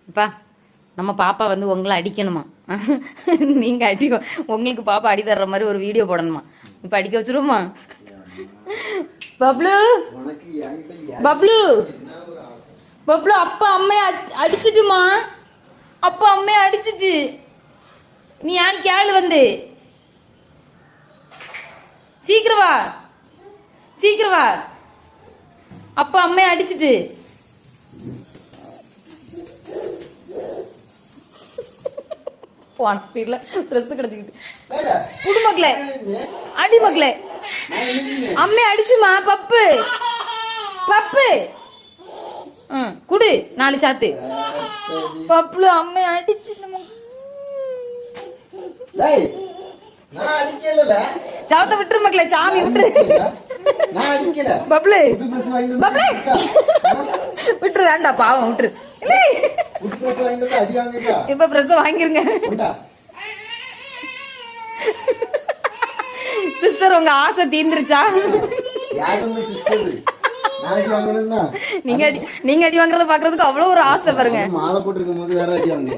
அப்பா நம்ம பாப்பா வந்து உங்களை அடிக்கணுமா? நீங்க அடி, உங்களுக்கு பாப்பா அடி தர்ற மாதிரி ஒரு வீடியோ போடணுமா? இப்ப அடிக்க வச்சிருவோமா? பப்ளு பப்ளு பப்ளு, அப்பா அம்மைய அடிச்சிட்டுமா? அப்பா அம்மைய அடிச்சிட்டு நீ யான் கேளு வந்து சீக்கிரம் வா, சீக்கிரம் வா. அப்பா அம்மைய அடிச்சிட்டு போன ஸ்பீட்ல ட்ரெஸ் கிடைச்சிக்கிட்டு புது மக்களே, அடி மக்களே, அம்மைய அடிச்சுமா? பப்பு பப்பு குடு 4 சாத்து. பப்புல அம்மைய அடிச்சு சாவத்தை விட்டுரு மக்களே, சாமி விட்டுரு. பப்ளு பப்ளு விட்டுரு, வேண்டா பாவம் விட்டுரு. இப்ப பிரசவம் வாங்கிருங்க சிஸ்டர். உங்க ஆசை தீர்ந்துருச்சா? நீங்க அடி வாங்குறத பாக்குறதுக்கு அவ்வளவு ஒரு ஆசை பாருங்க. மாலை போட்டிருக்கும் போது வேற அடி வாங்க.